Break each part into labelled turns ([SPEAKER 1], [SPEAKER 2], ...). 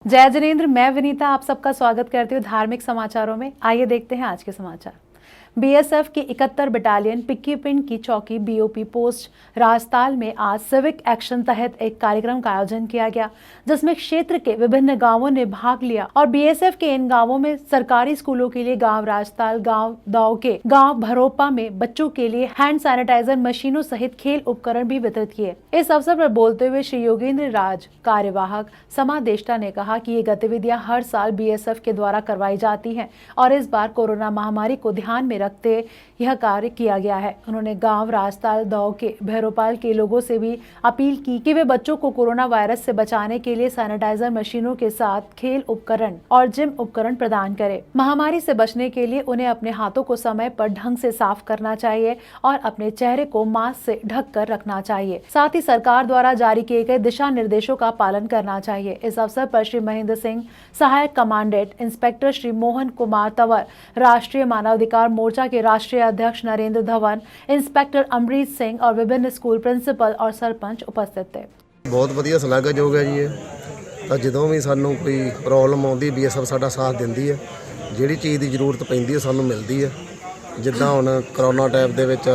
[SPEAKER 1] जय जिनेंद्र, मैं विनीता आप सबका स्वागत करती हूँ धार्मिक समाचारों में। आइए देखते हैं आज के समाचार। बीएसएफ की 71 बटालियन पिक्की पिंड की चौकी बीओपी पोस्ट राजताल में आज सिविक एक्शन तहत एक कार्यक्रम का आयोजन किया गया, जिसमें क्षेत्र के विभिन्न गांवों ने भाग लिया और बीएसएफ के इन गांवों में सरकारी स्कूलों के लिए गांव राजताल, गांव दाव के गांव भरोपा में बच्चों के लिए हैंड सैनिटाइजर मशीनों सहित खेल उपकरण भी वितरित किए। इस अवसर पर बोलते हुए श्री योगेंद्र राज, कार्यवाहक समादेष्टा, ने कहा कि ये गतिविधियां हर साल बीएसएफ के द्वारा करवाई जाती हैं और इस बार कोरोना महामारी को ध्यान में रखते यह कार्य किया गया है। उन्होंने गांव राजताल दाव के भैरोपाल के लोगों से भी अपील की कि वे बच्चों को कोरोना वायरस से बचाने के लिए सैनिटाइजर मशीनों के साथ खेल उपकरण और जिम उपकरण प्रदान करें। महामारी से बचने के लिए उन्हें अपने हाथों को समय पर ढंग से साफ करना चाहिए और अपने चेहरे को मास्क से ढक कर रखना चाहिए। साथ ही सरकार द्वारा जारी किए गए दिशा निर्देशों का पालन करना चाहिए। इस अवसर पर श्री महेंद्र सिंह, सहायक कमांडेंट इंस्पेक्टर श्री मोहन कुमार तंवर, राष्ट्रीय मानवाधिकार मोर्चा के राष्ट्रीय अध्यक्ष नरेंद्र धवन, इंस्पेक्टर अमरीत सिंह और विभिन्न स्कूल प्रिंसिपल और सरपंच उपस्थित थे।
[SPEAKER 2] बहुत ਵਧੀਆ ਸ਼ਲਾਘਾਯੋਗ ਹੈ ਜੀ ਇਹ ਤਾਂ ਜਦੋਂ ਵੀ ਸਾਨੂੰ ਕੋਈ ਪ੍ਰੋਬਲਮ ਆਉਂਦੀ ਬੀਐਸਐਫ ਸਾਡਾ ਸਾਥ ਦਿੰਦੀ ਹੈ। ਜਿਹੜੀ ਚੀਜ਼ ਦੀ ਜ਼ਰੂਰਤ ਪੈਂਦੀ ਹੈ ਸਾਨੂੰ ਮਿਲਦੀ ਹੈ। ਜਿੱਦਾਂ ਹੁਣ ਕਰੋਨਾ ਟਾਈਮ ਦੇ ਵਿੱਚ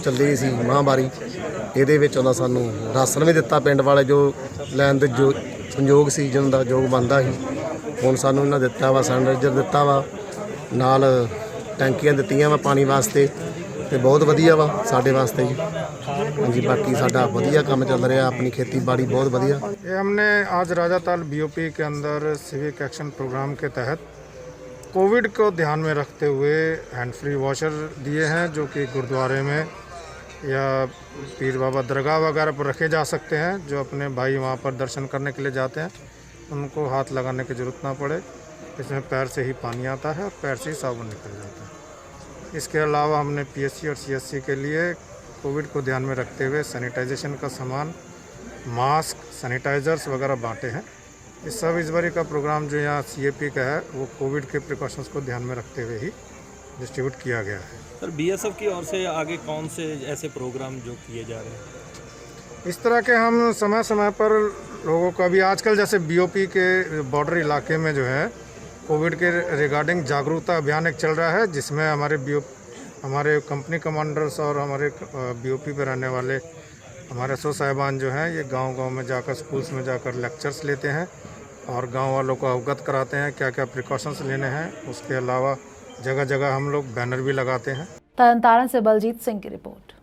[SPEAKER 2] ਚੱਲੀ ਸੀ ਮਹਾਮਾਰੀ, ਇਹਦੇ ਵਿੱਚ ਉਹਨਾਂ ਸਾਨੂੰ ਰਾਸ਼ਨ ਵੀ ਦਿੱਤਾ, ਪਿੰਡ ਵਾਲੇ ਜੋ ਲੈਣ ਦੇ ਜੋ ਸੰਯੋਗ ਸੀ ਜਿਹਨਾਂ ਦਾ ਯੋਗ ਬਣਦਾ ਸੀ, ਹੁਣ ਸਾਨੂੰ ਇਹਨਾਂ ਦਿੱਤਾ ਵਾ, ਸੈਨੀਟਾਈਜ਼ਰ ਦਿੱਤਾ ਵਾ, ਨਾਲ ਟੈਂਕੀਆਂ ਦਿੱਤੀਆਂ ਵਾ ਪਾਣੀ ਵਾਸਤੇ ਤੇ बहुत वधिया वा साडे वास्ते जी। हाँ जी, बाकी साडा वधिया काम चल रहा, अपनी खेती बाड़ी बहुत वधिया।
[SPEAKER 3] ये हमने आज राजाताल बीओपी के अंदर सिविक एक्शन प्रोग्राम के तहत कोविड को ध्यान में रखते हुए हैंड फ्री वॉशर दिए हैं, जो कि गुरुद्वारे में या पीर बाबा दरगाह वगैरह पर रखे जा सकते हैं। जो अपने भाई वहाँ पर दर्शन करने के लिए जाते हैं उनको हाथ लगाने की ज़रूरत ना पड़े। इसमें पैर से ही पानी आता है और पैर से ही साबुन निकल जाता है। इसके अलावा हमने पीएससी और सीएससी के लिए कोविड को ध्यान में रखते हुए सैनिटाइजेशन का सामान, मास्क, सैनिटाइजर्स वगैरह बांटे हैं। इस सब इस बारी का प्रोग्राम जो यहाँ सीएपी का है वो कोविड के प्रिकॉशंस को ध्यान में रखते हुए ही डिस्ट्रीब्यूट किया गया है।
[SPEAKER 4] सर, बीएसएफ की ओर से आगे कौन से ऐसे प्रोग्राम जो किए जा रहे हैं?
[SPEAKER 3] इस तरह के हम समय समय पर लोगों को, अभी आजकल जैसे बीओपी के बॉर्डर इलाके में जो है कोविड के रिगार्डिंग जागरूकता अभियान एक चल रहा है, जिसमें हमारे कंपनी कमांडर्स और हमारे बीओपी पे रहने वाले हमारे एसओ साहिबान जो हैं, ये गांव-गांव में जाकर, स्कूल्स में जाकर लेक्चर्स लेते हैं और गांव वालों को अवगत कराते हैं क्या क्या प्रिकॉशंस लेने हैं। उसके अलावा जगह जगह हम लोग बैनर भी लगाते हैं।
[SPEAKER 1] तरनतारण से बलजीत सिंह की रिपोर्ट।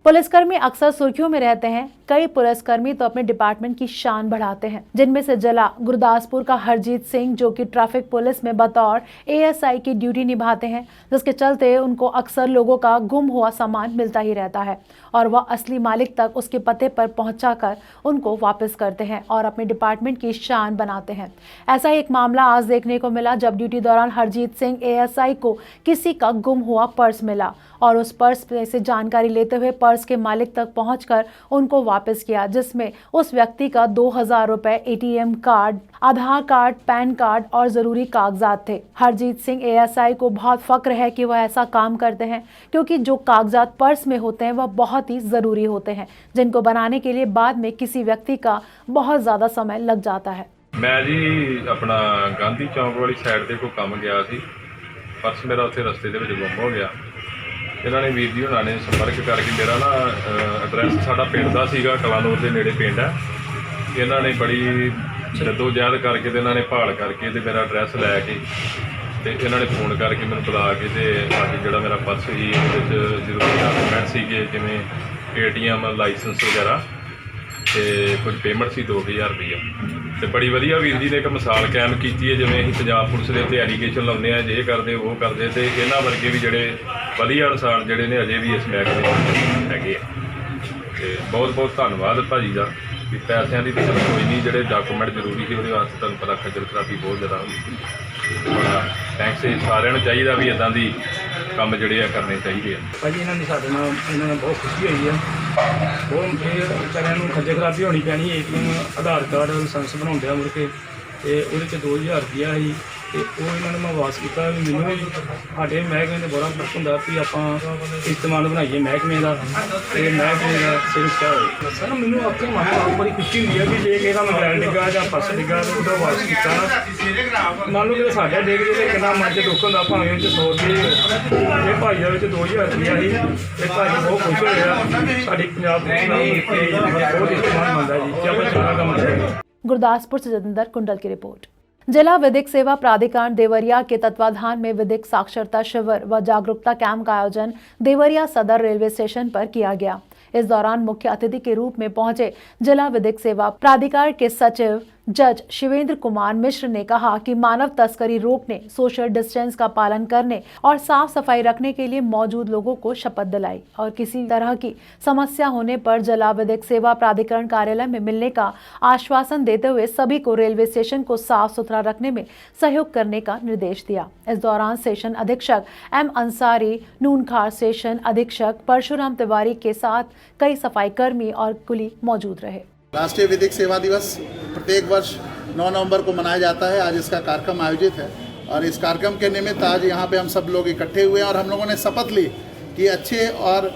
[SPEAKER 1] पुलिसकर्मी अक्सर सुर्खियों में रहते हैं। कई पुलिसकर्मी तो अपने डिपार्टमेंट की शान बढ़ाते हैं, जिनमें से जिला गुरदासपुर का हरजीत सिंह, जो कि ट्रैफिक पुलिस में बतौर एएसआई की ड्यूटी निभाते हैं, जिसके चलते उनको अक्सर लोगों का गुम हुआ सामान मिलता ही रहता है और वह असली मालिक तक उसके पते पर पहुंचाकर उनको वापस करते हैं और अपने डिपार्टमेंट की शान बनाते हैं। ऐसा ही एक मामला आज देखने को मिला, जब ड्यूटी दौरान हरजीत सिंह एएसआई को किसी का गुम हुआ पर्स मिला और उस पर्स से जानकारी लेते हुए पर्स के मालिक तक पहुंचकर उनको वापस किया, जिसमें उस व्यक्ति का 2000 रुपए, एटीएम कार्ड, आधार कार्ड, पैन कार्ड और जरूरी कागजात थे। हरजीत सिंह एएसआई को बहुत फक्र है कि वह ऐसा काम करते हैं, क्योंकि जो कागजात पर्स में होते हैं वह बहुत ही जरूरी होते हैं, जिनको बनाने के लिए बाद में किसी व्यक्ति का बहुत ज्यादा समय लग जाता है।
[SPEAKER 5] मैं जी अपना गांधी चौक वाली साइड से कोई काम गया सी, पर्स मेरा उत्थे रस्ते दे विच गुम हो गया। इन्होंने वीर जी होना ने संपर्क करके, मेरा ना एड्रैस साडा पिंड दा सीगा, कलानौर के नेड़े पिंड है। इन्होंने बड़ी जद्दोजहद करके ते इन्होंने भाल करके ते मेरा एड्रैस लैके ते इन्होंने फोन करके मैंने बुला के ते अज जिहड़ा मेरा पर्स ही जरूरी डॉक्यूमेंट सीगे, जिवें एटीएम, लाइसेंस वगैरह ते कुछ पेमेंट सी 2000 रुपया। तो बड़ी वधिया वीर जी ने एक मिसाल कायम की है, जिवें असीं पंजाब पुलिस के उत्ते एलीगेशन लाउने आ, जे करदे वो करदे, ते इन्हां वर्गे भी जिहड़े वधिया इंसान जिहड़े ने अजे भी इस महकमे हैगे आ। ते बहुत बहुत धन्नवाद भाजी का भी पैसों की तो कोई नहीं, जिहड़े डॉक्यूमेंट जरूरी सी उहदे वास्ते तुहानूं पता खज्जल खराबी बहुत ज़्यादा होगी। बड़ा थैंक्स सारिਆਂ ਨੂੰ ਚਾਹੀਦਾ भी इदां दी ਕੰਮ ਜਿਹੜੇ ਆ ਕਰਨੇ ਚਾਹੀਦੇ ਆ।
[SPEAKER 6] ਭਾਜੀ ਇਹਨਾਂ ਦੀ ਸਾਡੇ ਨਾਲ ਇਹਨਾਂ ਨੂੰ ਬਹੁਤ ਖੁਸ਼ੀ ਹੋਈ ਆ। ਬਹੁਤ ਇਹ ਵਿਚਾਰਿਆਂ ਨੂੰ ਖੱਜਲ ਖਰਾਬੀ ਹੋਣੀ ਪੈਣੀ। ਏਟੀਐਮ, ਆਧਾਰ ਕਾਰਡ, ਲਾਇਸੈਂਸ ਬਣਾਉਂਦੇ ਆ ਮੁੜ ਕੇ, ਤੇ ਉਹਦੇ 'ਚ 2000 ਰੁਪਇਆ ਸੀ ਤੇ ਉਹ ਇਹਨਾਂ ਨੇ ਮੈਂ ਵਾਸ ਕੀਤਾ ਵੀ ਮੈਨੂੰ ਵੀ ਸਾਡੇ ਮਹਿਕਮੇ ਦੇ ਬੜਾ ਫਰਕ ਹੁੰਦਾ ਵੀ ਆਪਾਂ ਇਸਤੇਮਾਲ ਬਣਾਈਏ ਮਹਿਕਮੇ ਦਾ ਤੇ ਮਹਿਕਮੇ ਦਾ ਸਿਰ ਉੱਚਾ ਹੋਵੇ। ਸਰ ਮੈਨੂੰ ਆਪਣੇ ਮਨ ਨੂੰ ਬੜੀ ਖੁਸ਼ੀ ਹੁੰਦੀ ਹੈ ਵੀ ਜੇ ਇਹਦਾ ਮੋਬਾਈਲ ਡਿੱਗਾ ਜਾਂ ਪਰਸ ਡਿੱਗਾ ਤੇ ਉਹਦਾ ਵਾਸ ਕੀਤਾ ਨਾ ਮੰਨ ਲਓ ਕਿ ਸਾਡੇ ਡਿੱਗ ਜੇ ਤੇ ਕਿੰਨਾ ਮਨ 'ਚ ਦੁੱਖ ਹੁੰਦਾ ਭਾਵੇਂ ਵਿੱਚ 100 ਰੁਪਏ ਇਹ ਭਾਈ ਦੇ ਵਿੱਚ 2000 ਰੁਪਇਆ ਸੀ ਇਹ ਭਾਈ ਬਹੁਤ ਖੁਸ਼ ਹੋਇਆ ਸਾਡੀ ਪੰਜਾਬ ਪੁਲਿਸ ਨਾਲ ਬਹੁਤ ਇਸਤੇਮਾਲ ਮੰਨਦਾ ਜੀ ਕਿ ਆਪਾਂ ਚੰਗਾ ਕੰਮ ਕਰੀਏ।
[SPEAKER 1] गुरदासपुर से जतिंदर कुंडल की रिपोर्ट। जिला विधिक सेवा प्राधिकरण देवरिया के तत्वाधान में विधिक साक्षरता शिविर व जागरूकता कैंप का आयोजन देवरिया सदर रेलवे स्टेशन पर किया गया। इस दौरान मुख्य अतिथि के रूप में पहुंचे जिला विधिक सेवा प्राधिकरण के सचिव जज शिवेंद्र कुमार मिश्र ने कहा कि मानव तस्करी रोकने, सोशल डिस्टेंस का पालन करने और साफ सफाई रखने के लिए मौजूद लोगों को शपथ दिलाई और किसी तरह की समस्या होने पर जिला विधिक सेवा प्राधिकरण कार्यालय में मिलने का आश्वासन देते हुए सभी को रेलवे स्टेशन को साफ सुथरा रखने में सहयोग करने का निर्देश दिया। इस दौरान स्टेशन अधीक्षक एम अंसारी, नूनखार स्टेशन अधीक्षक परशुराम तिवारी के साथ कई सफाई कर्मी और कुली मौजूद रहे।
[SPEAKER 7] राष्ट्रीय विधिक सेवा दिवस प्रत्येक वर्ष 9 नवंबर को मनाया जाता है। आज इसका कार्यक्रम आयोजित है और इस कार्यक्रम के निमित्त आज यहाँ पे हम सब लोग इकट्ठे हुए हैं और हम लोगों ने शपथ ली कि अच्छे और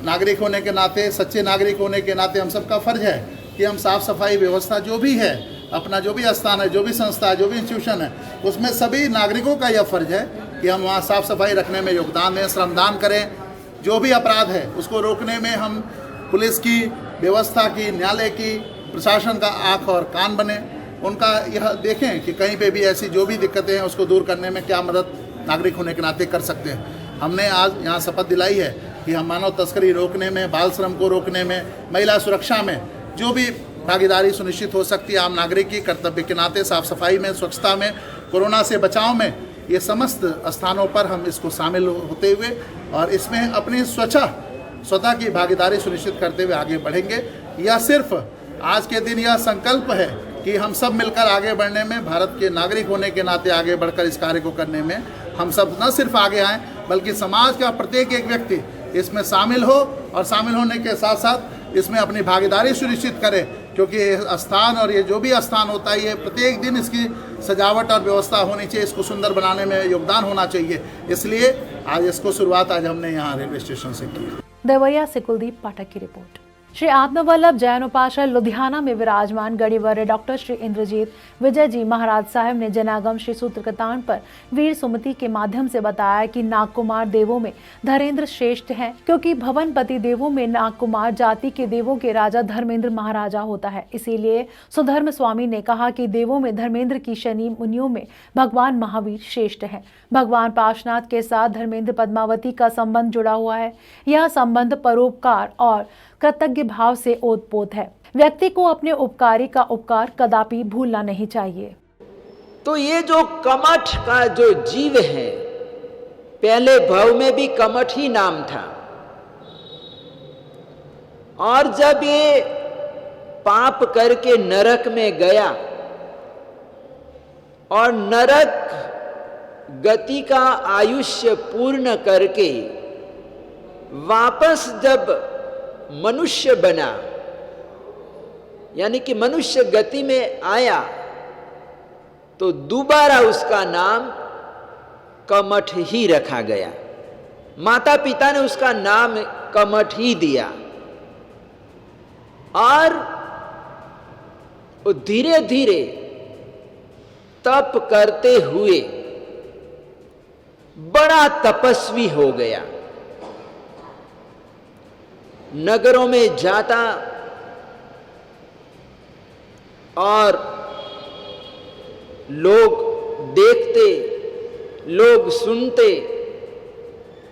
[SPEAKER 7] नागरिक होने के नाते, सच्चे नागरिक होने के नाते हम सबका फर्ज है कि हम साफ़ सफाई व्यवस्था जो भी है, अपना जो भी स्थान है, जो भी संस्था है, जो भी इंस्टीट्यूशन है, उसमें सभी नागरिकों का यह फर्ज है कि हम वहाँ साफ़ सफाई रखने में योगदान दें, श्रमदान करें। जो भी अपराध है उसको रोकने में हम पुलिस की, व्यवस्था की, न्यायालय की, प्रशासन का आँख और कान बने, उनका यह देखें कि कहीं पे भी ऐसी जो भी दिक्कतें हैं उसको दूर करने में क्या मदद नागरिक होने के नाते कर सकते हैं। हमने आज यहाँ शपथ दिलाई है कि हम मानव तस्करी रोकने में, बाल श्रम को रोकने में, महिला सुरक्षा में जो भी भागीदारी सुनिश्चित हो सकती है आम नागरिक की कर्तव्य के नाते, साफ सफाई में, स्वच्छता में, कोरोना से बचाव में, ये समस्त स्थानों पर हम इसको शामिल होते हुए और इसमें अपनी स्वतः की भागीदारी सुनिश्चित करते हुए आगे बढ़ेंगे। यह सिर्फ आज के दिन यह संकल्प है कि हम सब मिलकर आगे बढ़ने में, भारत के नागरिक होने के नाते आगे बढ़कर इस कार्य को करने में हम सब न सिर्फ आगे आएँ बल्कि समाज का प्रत्येक एक व्यक्ति इसमें शामिल हो और शामिल होने के साथ साथ इसमें अपनी भागीदारी सुनिश्चित करे, क्योंकि ये स्थान और ये जो भी स्थान होता है ये प्रत्येक दिन इसकी सजावट और व्यवस्था होनी चाहिए, इसको सुंदर बनाने में योगदान होना चाहिए। इसलिए आज इसको शुरुआत आज हमने यहाँ रेलवे स्टेशन से की।
[SPEAKER 1] देवरिया से कुलदीप पाठक की रिपोर्ट। श्री आत्मवल्लभ जैन उपाश्रय लुधियाना में विराजमान गणिवर्य डॉक्टर श्री इंद्रजीत विजय जी महाराज साहब ने जनागम श्री सूत्रकतान पर वीर सुमति के माध्यम से बताया कि नागकुमार देवों में धर्मेंद्र श्रेष्ठ हैं, क्योंकि भवनपति देवों में नागकुमार जाति के देवों के राजा धर्मेंद्र महाराजा होता है। इसीलिए सुधर्म स्वामी ने कहा कि देवों में धर्मेंद्र की शनि, मुनियों में भगवान महावीर श्रेष्ठ हैं। भगवान पार्श्वनाथ के साथ धर्मेंद्र पद्मावती का संबंध जुड़ा हुआ है। यह संबंध परोपकार और कृतज्ञ भाव से ओतप्रोत है। व्यक्ति को अपने उपकारी का उपकार कदापि भूलना नहीं चाहिए।
[SPEAKER 8] तो ये जो कमठ का जो जीव है, पहले भव में भी कमठ ही नाम था, और जब ये पाप करके नरक में गया और नरक गति का आयुष्य पूर्ण करके वापस जब मनुष्य बना, यानी कि मनुष्य गति में आया, तो दोबारा उसका नाम कमठ ही रखा गया। माता पिता ने उसका नाम कमठ ही दिया और वो धीरे धीरे तप करते हुए बड़ा तपस्वी हो गया। नगरों में जाता और लोग देखते, लोग सुनते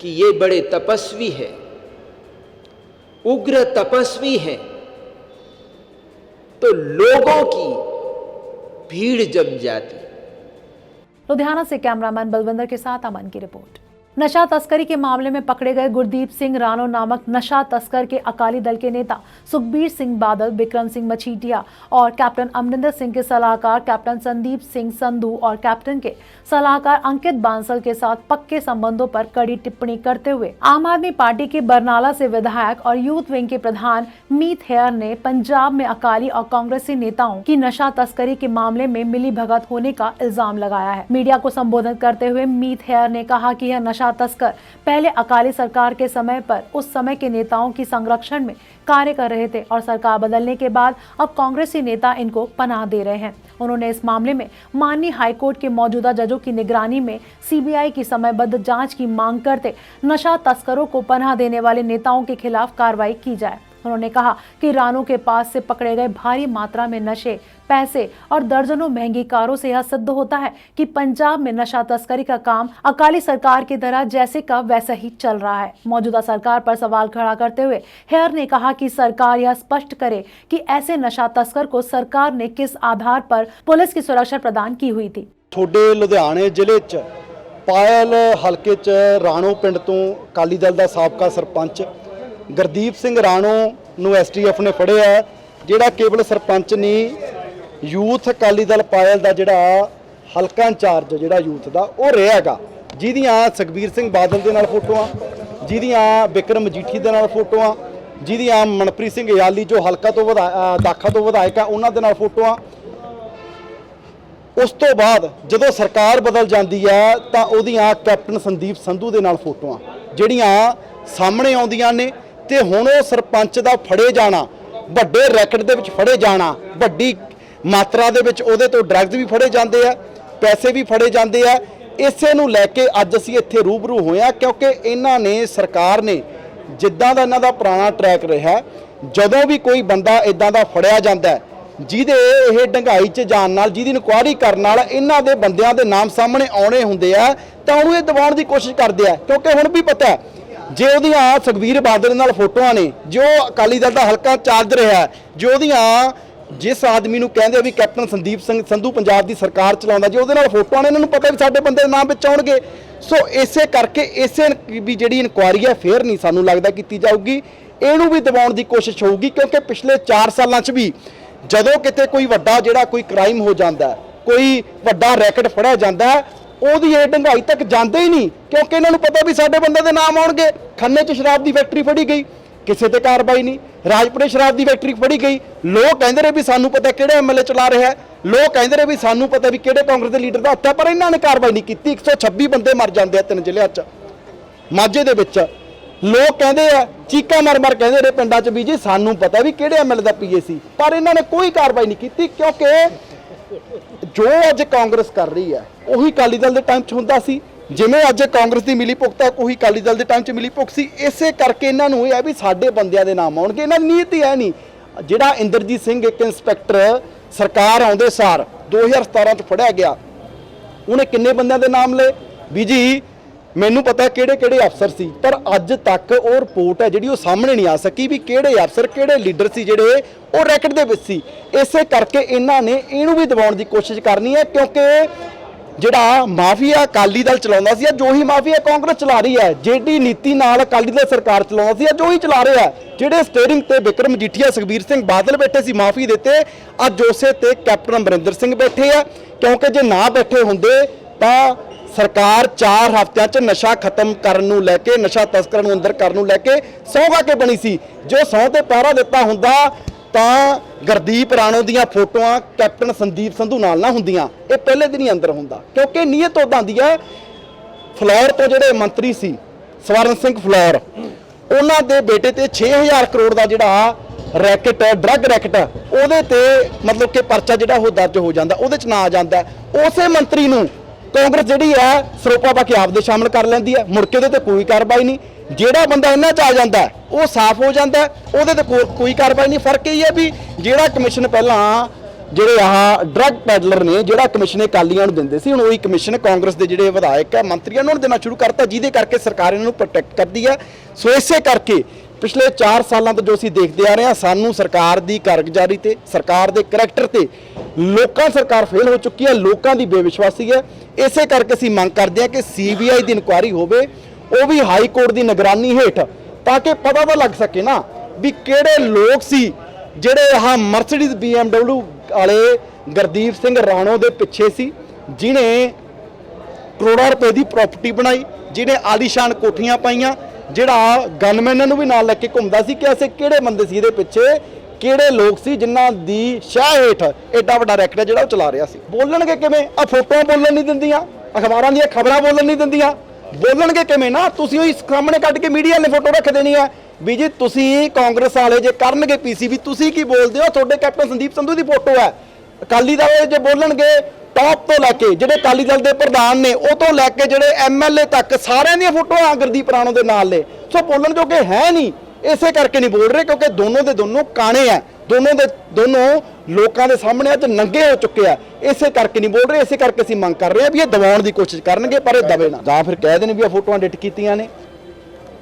[SPEAKER 8] कि ये बड़े तपस्वी है, उग्र तपस्वी है, तो लोगों की भीड़ जम जाती।
[SPEAKER 1] लुधियाना से कैमरामैन बलविंदर के साथ अमन की रिपोर्ट। नशा तस्करी के मामले में पकड़े गए गुरदीप सिंह राणो नामक नशा तस्कर के अकाली दल के नेता सुखबीर सिंह बादल, विक्रम सिंह मछीटिया और कैप्टन अमरिंदर सिंह के सलाहकार कैप्टन संदीप सिंह संधू और कैप्टन के सलाहकार अंकित बांसल के साथ पक्के संबंधों पर कड़ी टिप्पणी करते हुए आम आदमी पार्टी के बरनाला से विधायक और यूथ विंग के प्रधान मीत हेयर ने पंजाब में अकाली और कांग्रेसी नेताओं की नशा तस्करी के मामले में मिलीभगत होने का इल्जाम लगाया है। मीडिया को संबोधित करते हुए मीत हेयर ने कहा कि यह नशा तस्कर पहले अकाली सरकार के समय पर उस समय के नेताओं की संरक्षण में कार्य कर रहे थे और सरकार बदलने के बाद अब कांग्रेसी नेता इनको पनाह दे रहे हैं। उन्होंने इस मामले में माननीय हाईकोर्ट के मौजूदा जजों की निगरानी में सीबीआई की समयबद्ध जांच की मांग करते नशा तस्करों को पनाह देने वाले नेताओं के खिलाफ कार्रवाई की जाए। उन्होंने कहा कि राणो के पास से पकड़े गए भारी मात्रा में नशे, पैसे और दर्जनों महंगी कारों से यह सिद्ध होता है कि पंजाब में नशा तस्करी का काम अकाली सरकार की तरह जैसे का वैसा ही चल रहा है। मौजूदा सरकार पर सवाल खड़ा करते हुए हेयर ने कहा कि सरकार यह स्पष्ट करे कि ऐसे नशा तस्कर को सरकार ने किस आधार पर पुलिस की सुरक्षा प्रदान की हुई थी।
[SPEAKER 9] ਤੁਹਾਡੇ ਲੁਧਿਆਣੇ ਜ਼ਿਲ੍ਹੇ 'ਚ ਪਾਇਲ ਹਲਕੇ 'ਚ ਰਾਣੋ ਪਿੰਡ ਤੋਂ ਅਕਾਲੀ ਦਲ ਦਾ ਸਾਬਕਾ ਸਰਪੰਚ ਗੁਰਦੀਪ ਸਿੰਘ ਰਾਣੋ ਨੂੰ ਐਸਟੀਐਫ ਨੇ ਫੜਿਆ, ਜਿਹੜਾ ਕੇਵਲ ਸਰਪੰਚ ਨਹੀਂ ਯੂਥ ਅਕਾਲੀ ਦਲ ਪਾਇਲ ਦਾ ਜਿਹੜਾ ਹਲਕਾ ਇੰਚਾਰਜ ਜਿਹੜਾ ਯੂਥ ਦਾ ਉਹ ਰਿਹਾ ਹੈਗਾ, ਜਿਹਦੀਆਂ ਸੁਖਬੀਰ ਸਿੰਘ ਬਾਦਲ ਦੇ ਨਾਲ ਫੋਟੋਆਂ, ਜਿਹਦੀਆਂ ਵਿਕਰਮ ਮਜੀਠੀ ਦੇ ਨਾਲ ਫੋਟੋਆਂ, ਜਿਹਦੀਆਂ ਮਨਪ੍ਰੀਤ ਸਿੰਘ ਯਾਲੀ ਜੋ ਹਲਕਾ ਤੋਂ ਦਾਖਾ ਤੋਂ ਵਿਧਾਇਕ ਆ ਉਹਨਾਂ ਦੇ ਨਾਲ ਫੋਟੋਆਂ। ਉਸ ਤੋਂ ਬਾਅਦ ਜਦੋਂ ਸਰਕਾਰ ਬਦਲ ਜਾਂਦੀ ਹੈ ਤਾਂ ਉਹਦੀਆਂ ਕੈਪਟਨ ਸੰਦੀਪ ਸੰਧੂ ਦੇ ਨਾਲ ਫੋਟੋਆਂ ਜਿਹੜੀਆਂ ਸਾਹਮਣੇ ਆਉਂਦੀਆਂ ਨੇ ਤੇ ਹੁਣ ਉਹ ਸਰਪੰਚ ਦਾ ਫੜੇ ਜਾਣਾ, ਵੱਡੇ ਰੈਕਟ ਦੇ ਵਿੱਚ ਫੜੇ ਜਾਣਾ, ਵੱਡੀ ਮਾਤਰਾ ਦੇ ਵਿੱਚ ਉਹਦੇ ਤੋਂ ਡਰੱਗਸ ਵੀ ਫੜੇ ਜਾਂਦੇ ਆ, ਪੈਸੇ ਵੀ ਫੜੇ ਜਾਂਦੇ ਆ। ਇਸੇ ਨੂੰ ਲੈ ਕੇ ਅੱਜ ਅਸੀਂ ਇੱਥੇ ਰੂਬਰੂ ਹੋਏ ਆ ਕਿਉਂਕਿ ਇਹਨਾਂ ਨੇ ਸਰਕਾਰ ਨੇ ਜਿੱਦਾਂ ਦਾ ਇਹਨਾਂ ਦਾ ਪੁਰਾਣਾ ਟਰੈਕ ਰਿਹਾ, ਜਦੋਂ ਵੀ ਕੋਈ ਬੰਦਾ ਇਦਾਂ ਦਾ ਫੜਿਆ ਜਾਂਦਾ ਜਿਹਦੇ ਇਹ ਡੰਗਾਈ 'ਚ ਜਾਣ ਨਾਲ, ਜਿਹਦੀ ਇਨਕੁਆਇਰੀ ਕਰਨ ਨਾਲ ਇਹਨਾਂ ਦੇ ਬੰਦਿਆਂ ਦੇ ਨਾਮ ਸਾਹਮਣੇ ਆਉਣੇ ਹੁੰਦੇ ਆ ਤਾਂ ਉਹਨੂੰ ਇਹ ਦਬਾਉਣ ਦੀ ਕੋਸ਼ਿਸ਼ ਕਰਦੇ ਆ ਕਿਉਂਕਿ ਹੁਣ ਵੀ ਪਤਾ ਜੇ ਉਹਦੀਆਂ ਸੁਖਬੀਰ ਬਾਦਲ ਨਾਲ ਫੋਟੋਆਂ ਨੇ, ਜੋ ਅਕਾਲੀ ਦਲ ਦਾ ਹਲਕਾ ਚਾਰਜ ਰਿਹਾ, ਜੋ ਉਹਦੀਆਂ ਜਿਸ ਆਦਮੀ ਨੂੰ ਕਹਿੰਦੇ ਆ ਵੀ ਕੈਪਟਨ ਸੰਦੀਪ ਸਿੰਘ ਸੰਧੂ ਪੰਜਾਬ ਦੀ ਸਰਕਾਰ ਚਲਾਉਂਦਾ, ਜੇ ਉਹਦੇ ਨਾਲ ਫੋਟੋਆਂ ਨੇ ਇਹਨਾਂ ਨੂੰ ਪਤਾ ਵੀ ਸਾਡੇ ਬੰਦੇ ਦੇ ਨਾਮ ਵਿੱਚ ਆਉਣਗੇ। ਸੋ ਇਸੇ ਕਰਕੇ ਇਸੇ ਵੀ ਜਿਹੜੀ ਇਨਕੁਆਇਰੀ ਹੈ ਫੇਰ ਨਹੀਂ ਸਾਨੂੰ ਲੱਗਦਾ ਕੀਤੀ ਜਾਊਗੀ, ਇਹਨੂੰ ਵੀ ਦਬਾਉਣ ਦੀ ਕੋਸ਼ਿਸ਼ ਹੋਊਗੀ ਕਿਉਂਕਿ ਪਿਛਲੇ 4 ਸਾਲਾਂ 'ਚ ਵੀ ਜਦੋਂ ਕਿਤੇ ਕੋਈ ਵੱਡਾ ਜਿਹੜਾ ਕੋਈ ਕ੍ਰਾਈਮ ਹੋ ਜਾਂਦਾ, ਕੋਈ ਵੱਡਾ ਰੈਕਟ ਫੜਿਆ ਜਾਂਦਾ, ਉਹਦੀ ਇਹ ਡੰਗਾਈ ਤੱਕ ਜਾਂਦੇ ਹੀ ਨਹੀਂ ਕਿਉਂਕਿ ਇਹਨਾਂ ਨੂੰ ਪਤਾ ਵੀ ਸਾਡੇ ਬੰਦੇ ਦੇ ਨਾਮ ਆਉਣਗੇ। ਖੰਨੇ 'ਚ ਸ਼ਰਾਬ ਦੀ ਫੈਕਟਰੀ ਫੜੀ ਗਈ, ਕਿਸੇ ਤੇ ਕਾਰਵਾਈ ਨਹੀਂ। ਰਾਜਪੁਰੇ ਸ਼ਰਾਬ ਦੀ ਫੈਕਟਰੀ ਫੜੀ ਗਈ, ਲੋਕ ਕਹਿੰਦੇ ਨੇ ਵੀ ਸਾਨੂੰ ਪਤਾ ਕਿਹੜੇ ਐਮਐਲਏ ਚਲਾ ਰਿਹਾ, ਲੋਕ ਕਹਿੰਦੇ ਨੇ ਵੀ ਸਾਨੂੰ ਪਤਾ ਵੀ ਕਿਹੜੇ ਕਾਂਗਰਸ ਦੇ ਲੀਡਰ ਦਾ ਹੱਥ ਹੈ, ਪਰ ਇਹਨਾਂ ਨੇ ਕਾਰਵਾਈ ਨਹੀਂ ਕੀਤੀ। 126 ਬੰਦੇ ਮਰ ਜਾਂਦੇ ਆ 3 ਜ਼ਿਲ੍ਹਿਆਂ 'ਚ, ਮਾਝੇ ਦੇ ਵਿੱਚ। ਲੋਕ ਕਹਿੰਦੇ ਆ ਚੀਕਾਂ ਮਾਰ ਕਹਿੰਦੇ ਨੇ ਪਿੰਡਾਂ 'ਚ ਵੀ ਜੀ ਸਾਨੂੰ ਪਤਾ ਵੀ ਕਿਹੜੇ ਐਮਐਲਏ ਦਾ ਪੀਏ ਸੀ, ਪਰ ਇਹਨਾਂ ਨੇ ਕੋਈ ਕਾਰਵਾਈ ਨਹੀਂ ਕੀਤੀ ਕਿਉਂਕਿ ਜੋ ਅੱਜ ਕਾਂਗਰਸ ਕਰ ਰਹੀ ਹੈ ਉਹੀ ਅਕਾਲੀ ਦਲ ਦੇ ਟਾਈਮ 'ਚ ਹੁੰਦਾ ਸੀ। ਜਿਵੇਂ ਅੱਜ ਕਾਂਗਰਸ ਦੀ ਮਿਲੀ ਭੁਗਤ ਹੈ ਉਹੀ ਅਕਾਲੀ ਦਲ ਦੇ ਟਾਈਮ 'ਚ ਮਿਲੀ ਭੁਗਤ ਸੀ। ਇਸੇ ਕਰਕੇ ਇਹਨਾਂ ਨੂੰ ਇਹ ਹੈ ਵੀ ਸਾਡੇ ਬੰਦਿਆਂ ਦੇ ਨਾਮ ਆਉਣਗੇ, ਇਹਨਾਂ ਦੀ ਨੀਅਤ ਹੀ ਹੈ ਨਹੀਂ। ਜਿਹੜਾ ਇੰਦਰਜੀਤ ਸਿੰਘ ਇੱਕ ਇੰਸਪੈਕਟਰ ਸਰਕਾਰ ਆਉਂਦੇ ਸਾਰ 2017 'ਚ ਫੜਿਆ ਗਿਆ, ਉਹਨੇ ਕਿੰਨੇ ਬੰਦਿਆਂ ਦੇ ਨਾਮ ਲਏ ਵੀ ਜੀ ਮੈਨੂੰ ਪਤਾ ਕਿਹੜੇ ਕਿਹੜੇ ਅਫਸਰ ਸੀ, ਪਰ ਅੱਜ ਤੱਕ ਉਹ ਰਿਪੋਰਟ ਹੈ ਜਿਹੜੀ ਉਹ ਸਾਹਮਣੇ ਨਹੀਂ ਆ ਸਕੀ ਵੀ ਕਿਹੜੇ ਅਫਸਰ ਕਿਹੜੇ ਲੀਡਰ ਸੀ ਜਿਹੜੇ ਉਹ ਰੈਕਟ ਦੇ ਵਿੱਚ ਸੀ। ਇਸੇ ਕਰਕੇ ਇਹਨਾਂ ਨੇ ਇਹਨੂੰ ਵੀ ਦਬਾਉਣ ਦੀ ਕੋਸ਼ਿਸ਼ ਕਰਨੀ ਹੈ ਕਿਉਂਕਿ ਜਿਹੜਾ ਮਾਫੀਆ ਅਕਾਲੀ ਦਲ ਚਲਾਉਂਦਾ ਸੀ, ਜੋ ਹੀ ਮਾਫੀਆ ਕਾਂਗਰਸ ਚਲਾ ਰਹੀ ਹੈ, ਜਿਹੜੀ ਨੀਤੀ ਨਾਲ ਅਕਾਲੀ ਦਲ ਸਰਕਾਰ ਚਲਾਉਂਦਾ ਸੀ ਜੋ ਹੀ ਚਲਾ ਰਿਹਾ। ਜਿਹੜੇ ਸਟੀਅਰਿੰਗ ਤੇ ਵਿਕਰਮ ਮਜੀਠੀਆ, ਸੁਖਬੀਰ ਸਿੰਘ ਬਾਦਲ ਬੈਠੇ ਸੀ ਮਾਫੀ ਦਿੱਤੇ, ਅੱਜ ਉਸੇ ਤੇ ਕੈਪਟਨ ਅਮਰਿੰਦਰ ਸਿੰਘ ਬੈਠੇ ਆ ਕਿਉਂਕਿ ਜੇ ਨਾ ਬੈਠੇ ਹੁੰਦੇ ਤਾਂ ਸਰਕਾਰ 4 ਹਫ਼ਤਿਆਂ 'ਚ ਨਸ਼ਾ ਖਤਮ ਕਰਨ ਨੂੰ ਲੈ ਕੇ, ਨਸ਼ਾ ਤਸਕਰਾਂ ਨੂੰ ਅੰਦਰ ਕਰਨ ਨੂੰ ਲੈ ਕੇ ਸਹੁੰ ਖਾ ਕੇ ਬਣੀ ਸੀ। ਜੋ ਸਹੁੰ ਤੇ ਪਹਿਰਾ ਦਿੱਤਾ ਹੁੰਦਾ ਤਾਂ ਗੁਰਦੀਪ ਰਾਣੋ ਦੀਆਂ ਫੋਟੋਆਂ ਕੈਪਟਨ ਸੰਦੀਪ ਸੰਧੂ ਨਾਲ ਨਾ ਹੁੰਦੀਆਂ, ਇਹ ਪਹਿਲੇ ਦਿਨ ਹੀ ਅੰਦਰ ਹੁੰਦਾ ਕਿਉਂਕਿ ਨੀਅਤ ਉਦਾਂ ਦੀ ਹੈ। ਫਲੋਰ ਤੋਂ ਜਿਹੜੇ ਮੰਤਰੀ ਸੀ ਸਵਰਨ ਸਿੰਘ ਫਲੋਰ, ਉਹਨਾਂ ਦੇ ਬੇਟੇ ਤੇ 6000 ਕਰੋੜ ਦਾ ਜਿਹੜਾ ਰੈਕਟ ਹੈ, ਡਰੱਗ ਰੈਕਟ, ਉਹਦੇ ਤੇ ਮਤਲਬ ਕਿ ਪਰਚਾ ਜਿਹੜਾ ਉਹ ਦਰਜ ਹੋ ਜਾਂਦਾ, ਉਹਦੇ 'ਚ ਨਾ ਆ ਜਾਂਦਾ। ਉਸੇ ਮੰਤਰੀ ਨੂੰ ਕਾਂਗਰਸ ਜਿਹੜੀ ਹੈ ਸਰੋਪਾ ਪਾ ਕੇ ਆਪਦੇ ਸ਼ਾਮਲ ਕਰ ਲੈਂਦੀ ਹੈ, ਮੁੜ ਕੇ ਉਹਦੇ ਤੇ ਕੋਈ ਕਾਰਵਾਈ ਨਹੀਂ। ਜਿਹੜਾ ਬੰਦਾ ਇਹਨਾਂ 'ਚ ਆ ਜਾਂਦਾ ਉਹ ਸਾਫ਼ ਹੋ ਜਾਂਦਾ, ਉਹਦੇ ਤੇ ਕੋਈ ਕਾਰਵਾਈ ਨਹੀਂ। ਫਰਕ ਇਹ ਹੈ ਵੀ ਜਿਹੜਾ ਕਮਿਸ਼ਨ ਪਹਿਲਾਂ ਜਿਹੜੇ ਆਹ ਡਰੱਗ ਪੈਡਲਰ ਨੇ, ਜਿਹੜਾ ਕਮਿਸ਼ਨ ਅਕਾਲੀਆਂ ਨੂੰ ਦਿੰਦੇ ਸੀ, ਹੁਣ ਉਹੀ ਕਮਿਸ਼ਨ ਕਾਂਗਰਸ ਦੇ ਜਿਹੜੇ ਵਿਧਾਇਕ ਹੈ, ਮੰਤਰੀਆਂ ਨੂੰ ਦੇਣਾ ਸ਼ੁਰੂ ਕਰਤਾ, ਜਿਹਦੇ ਕਰਕੇ ਸਰਕਾਰ ਇਹਨਾਂ ਨੂੰ ਪ੍ਰੋਟੈਕਟ ਕਰਦੀ ਹੈ। ਸੋ ਇਸੇ ਕਰਕੇ ਪਿਛਲੇ 4 ਸਾਲਾਂ ਤੋਂ ਜੋ ਅਸੀਂ ਦੇਖਦੇ ਆ ਰਹੇ ਹਾਂ, ਸਾਨੂੰ ਸਰਕਾਰ ਦੀ ਕਾਰਗੁਜ਼ਾਰੀ ਤੇ, ਸਰਕਾਰ ਦੇ ਕਰੈਕਟਰ ਤੇ ਲੋਕਾਂ ਸਰਕਾਰ ਫੇਲ ਹੋ ਚੁੱਕੀ ਹੈ, ਲੋਕਾਂ ਦੀ ਬੇਵਿਸ਼ਵਾਸੀ ਹੈ। ਇਸੇ ਕਰਕੇ ਅਸੀਂ ਮੰਗ ਕਰਦੇ ਹਾਂ ਕਿ CBI ਦੀ ਇਨਕੁਆਇਰੀ ਹੋਵੇ, ਉਹ ਵੀ ਹਾਈ ਕੋਰਟ ਦੀ ਨਿਗਰਾਨੀ ਹੇਠ, ਤਾਂ ਕਿ ਪਤਾ ਤਾਂ ਲੱਗ ਸਕੇ ਨਾ ਵੀ ਕਿਹੜੇ ਲੋਕ ਸੀ ਜਿਹੜੇ ਆਹ ਮਰਸੀਡੀਜ਼ BMW ਵਾਲੇ ਗੁਰਦੀਪ ਸਿੰਘ ਰਾਣੋ ਦੇ ਪਿੱਛੇ ਸੀ, ਜਿਨੇ ਕਰੋੜਾਂ ਰੁਪਏ ਦੀ ਪ੍ਰਾਪਰਟੀ ਬਣਾਈ, ਜਿਹਨੇ ਆਲੀਸ਼ਾਨ ਕੋਠੀਆਂ ਪਾਈਆਂ, ਜਿਹੜਾ ਗਨਮੈਨਾਂ ਨੂੰ ਵੀ ਨਾਲ ਲੈ ਕੇ ਘੁੰਮਦਾ ਸੀ। ਕਿ ਐਸੇ ਕਿਹੜੇ ਬੰਦੇ ਸੀ ਇਹਦੇ ਪਿੱਛੇ, ਕਿਹੜੇ ਲੋਕ ਸੀ ਜਿਨ੍ਹਾਂ ਦੀ ਸ਼ਾਹ ਹੇਠ ਐਡਾ ਵੱਡਾ ਰੈਕਟ ਜਿਹੜਾ ਉਹ ਚਲਾ ਰਿਹਾ ਸੀ। ਬੋਲਣਗੇ ਕਿਵੇਂ? ਆ ਫੋਟੋਆਂ ਬੋਲਣ ਨਹੀਂ ਦਿੰਦੀਆਂ, ਅਖਬਾਰਾਂ ਦੀਆਂ ਖਬਰਾਂ ਬੋਲਣ ਨਹੀਂ ਦਿੰਦੀਆਂ, ਬੋਲਣਗੇ ਕਿਵੇਂ ਨਾ? ਤੁਸੀਂ ਉਹ ਸਾਹਮਣੇ ਕੱਢ ਕੇ ਮੀਡੀਆ ਨੇ ਫੋਟੋ ਰੱਖ ਦੇਣੀ ਹੈ ਵੀ ਜੀ ਤੁਸੀਂ ਕਾਂਗਰਸ ਵਾਲੇ ਜੇ ਕਰਨਗੇ PCB, ਤੁਸੀਂ ਕੀ ਬੋਲਦੇ ਹੋ? ਤੁਹਾਡੇ ਕੈਪਟਨ ਸੰਦੀਪ ਸੰਧੂ ਦੀ ਫੋਟੋ ਹੈ। ਅਕਾਲੀ ਦਲ ਜੇ ਬੋਲਣਗੇ ਟੌਪ ਤੋਂ ਲੈ ਕੇ, ਜਿਹੜੇ ਅਕਾਲੀ ਦਲ ਦੇ ਪ੍ਰਧਾਨ ਨੇ ਉਹ ਤੋਂ ਲੈ ਕੇ ਜਿਹੜੇ MLA ਤੱਕ, ਸਾਰਿਆਂ ਦੀਆਂ ਫੋਟੋਆਂ ਗੁਰਦੀਪ ਰਾਣੋ ਦੇ ਨਾਲ ਨੇ। ਸੋ ਬੋਲਣ ਜੋਗੇ ਹੈ ਨਹੀਂ, ਇਸੇ ਕਰਕੇ ਨਹੀਂ ਬੋਲ ਰਹੇ ਕਿਉਂਕਿ ਦੋਨੋਂ ਦੇ ਦੋਨੋਂ ਕਾਣੇ ਆ, ਦੋਨੋਂ ਦੇ ਦੋਨੋਂ ਲੋਕਾਂ ਦੇ ਸਾਹਮਣੇ ਅੱਜ ਨੰਗੇ ਹੋ ਚੁੱਕੇ ਆ, ਇਸੇ ਕਰਕੇ ਨਹੀਂ ਬੋਲ ਰਹੇ। ਇਸੇ ਕਰਕੇ ਅਸੀਂ ਮੰਗ ਕਰ ਰਹੇ ਆ ਵੀ ਇਹ ਦਬਾਉਣ ਦੀ ਕੋਸ਼ਿਸ਼ ਕਰਨਗੇ ਪਰ ਇਹ ਦਵੇ ਨਾ। ਜਾਂ ਫਿਰ ਕਹਿ ਦੇਣ ਵੀ ਇਹ ਫੋਟੋਆਂ ਐਡਿਟ ਕੀਤੀਆਂ ਨੇ,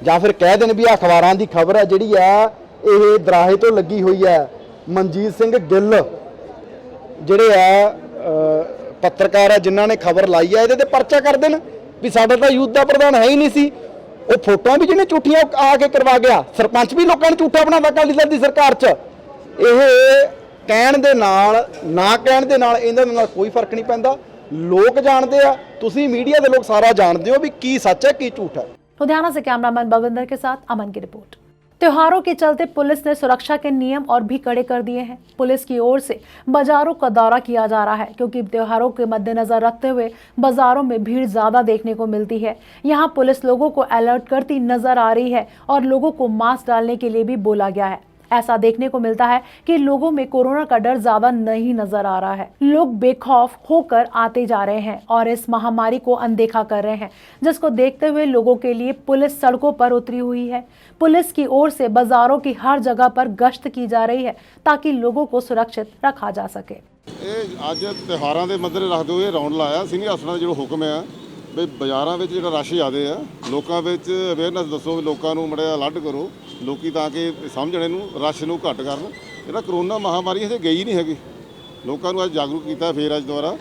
[SPEAKER 9] ਜਾਂ ਫਿਰ ਕਹਿ ਦੇਣ ਵੀ ਅਖਬਾਰਾਂ ਦੀ ਖਬਰ ਹੈ ਜਿਹੜੀ ਆ ਇਹ ਦਰਾਹੇ ਤੋਂ ਲੱਗੀ ਹੋਈ ਹੈ। ਮਨਜੀਤ ਸਿੰਘ ਗਿੱਲ ਜਿਹੜੇ ਆ ਪੱਤਰਕਾਰ ਆ ਜਿਨ੍ਹਾਂ ਨੇ ਖਬਰ ਲਾਈ ਆ, ਇਹਦੇ ਤੇ ਪਰਚਾ ਕਰ ਦੇਣ ਵੀ ਸਾਡਾ ਤਾਂ ਯੂਥ ਦਾ ਪ੍ਰਧਾਨ ਹੈ ਹੀ ਨਹੀਂ ਸੀ। ਉਹ ਫੋਟੋਆਂ ਵੀ ਜਿਹਨੇ ਝੂਠੀਆਂ ਆ ਕੇ ਕਰਵਾ ਗਿਆ, ਸਰਪੰਚ ਵੀ ਲੋਕਾਂ ਨੇ ਝੂਠਾ ਬਣਾਵਾ ਅਕਾਲੀ ਦਲ ਦੀ ਸਰਕਾਰ 'ਚ। ਇਹ ਕਹਿਣ ਦੇ ਨਾਲ ਨਾ ਕਹਿਣ ਦੇ ਨਾਲ ਇਹਨਾਂ ਦੇ ਨਾਲ ਕੋਈ ਫਰਕ ਨਹੀਂ ਪੈਂਦਾ। ਲੋਕ ਜਾਣਦੇ ਆ, ਤੁਸੀਂ मीडिया ਦੇ लोग सारा जानते हो भी की सच है की झूठ है।
[SPEAKER 1] लुधियाना से कैमरामैन भविंदर के साथ अमन की रिपोर्ट। त्योहारों के चलते पुलिस ने सुरक्षा के नियम और भी कड़े कर दिए हैं। पुलिस की ओर से बाजारों का दौरा किया जा रहा है क्योंकि त्योहारों के मद्देनजर रखते हुए बाजारों में भीड़ ज्यादा देखने को मिलती है। यहाँ पुलिस लोगों को अलर्ट करती नजर आ रही है और लोगों को मास्क डालने के लिए भी बोला गया है। ऐसा देखने को मिलता है कि लोगों में कोरोना का डर ज्यादा नहीं नजर आ रहा है। लोग बेखौफ होकर आते जा रहे हैं और इस महामारी को अनदेखा कर रहे हैं, जिसको देखते हुए लोगों के लिए पुलिस सड़कों पर उतरी हुई है। पुलिस की ओर से बाजारों की हर जगह पर गश्त की जा रही है ताकि लोगों को सुरक्षित रखा जा सके।
[SPEAKER 10] ਅੱਜ ਤਿਉਹਾਰਾਂ ਦੇ ਮੱਦੇ ਰੱਖਦੇ ਹੋਏ ਰੌਂਡ ਲਾਇਆ ਸੀਨੀਅਰ ਅਫਸਰਾਂ ਦਾ ਜਿਹੜਾ ਹੁਕਮ ਹੈ ਵੀ ਬਾਜ਼ਾਰਾਂ ਵਿੱਚ ਜਿਹੜਾ ਰਸ਼ ਜ਼ਿਆਦਾ ਆ, ਲੋਕਾਂ ਵਿੱਚ ਅਵੇਅਰਨੈਸ ਦੱਸੋ ਵੀ ਲੋਕਾਂ ਨੂੰ ਮੜਿਆ ਅਲਰਟ ਕਰੋ, ਲੋਕੀ ਤਾਂ ਕਿ ਸਮਝਣ ਇਹਨੂੰ ਰਸ਼ ਨੂੰ ਘੱਟ ਕਰਨ। ਜਿਹੜਾ ਕਰੋਨਾ ਮਹਾਮਾਰੀ ਇਹ ਗਈ ਨਹੀਂ ਹੈਗੀ, ਲੋਕਾਂ ਨੂੰ ਅੱਜ ਜਾਗਰੂਕ ਕੀਤਾ ਫਿਰ ਅੱਜ ਦੁਆਰਾ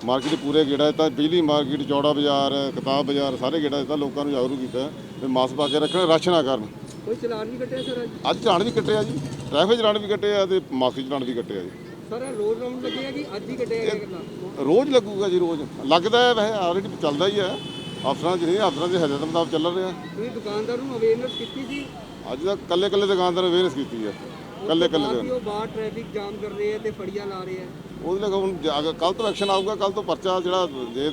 [SPEAKER 10] ਮਾਰਕੀਟ ਪੂਰੇ ਗੇੜਾ ਦਿੱਤਾ, ਬਿਜਲੀ ਮਾਰਕੀਟ, ਚੌੜਾ ਬਾਜ਼ਾਰ, ਕਿਤਾਬ ਬਾਜ਼ਾਰ ਸਾਰੇ ਗੇੜਾ ਦਿੱਤਾ, ਲੋਕਾਂ ਨੂੰ ਜਾਗਰੂਕ ਕੀਤਾ ਵੀ ਮਾਸਕ ਪਾ ਕੇ ਰੱਖਣ, ਰਸ਼ ਨਾ ਕਰਨ।
[SPEAKER 11] ਕੋਈ ਚਲਾਨ ਵੀ ਕੱਟਿਆ ਸਰ?
[SPEAKER 10] ਅੱਜ ਚਲਾਨ ਵੀ ਕੱਟਿਆ ਜੀ, ਟ੍ਰੈਫਿਕ ਚਲਾਨ ਵੀ ਕੱਟਿਆ ਤੇ ਮਾਸਕ ਚਲਾਨ ਵੀ ਕੱਟਿਆ ਜੀ।
[SPEAKER 11] ਸਰ ਰੋਜ਼ ਰੌਂਡ ਲੱਗੇਗਾ ਕਿ ਅੱਜ ਹੀ ਕੱਟਿਆ ਗਿਆ?
[SPEAKER 10] ਰੋਜ਼ ਲੱਗੂਗਾ ਜੀ, ਰੋਜ਼ ਲੱਗਦਾ ਹੈ, ਵੈਸੇ ਆਲਰੇਡੀ ਚੱਲਦਾ ਹੀ ਹੈ। ਅਫਸਰਾਂ ਜਿਹੜੇ ਅਫਸਰਾਂ ਦੇ ਹਦਾਇਤਾਂ ਮੁਤਾਬਕ ਚੱਲ ਰਿਹਾ।
[SPEAKER 11] ਤੁਸੀਂ ਦੁਕਾਨਦਾਰ ਨੂੰ ਅਵੇਅਰਨੈਸ ਕੀਤੀ ਸੀ?
[SPEAKER 10] ਅੱਜ ਤੱਕ ਕੱਲੇ ਦੁਕਾਨਦਾਰ ਨੂੰ ਅਵੇਅਰਨੈਸ ਕੀਤੀ ਹੈ, ਕੱਲੇ
[SPEAKER 11] ਉਹ ਬਾਹਰ ਟ੍ਰੈਫਿਕ ਜਾਮ ਕਰ ਰਹੇ ਆ ਤੇ ਫੜੀਆਂ ਲਾ ਰਹੇ ਆ।
[SPEAKER 10] ਉਹਦੇ ਲਈ ਹੁਣ ਕੱਲ ਤੋਂ ਐਕਸ਼ਨ ਆਊਗਾ, ਕੱਲ ਤੋਂ ਪਰਚਾ ਜਿਹੜਾ ਜੇ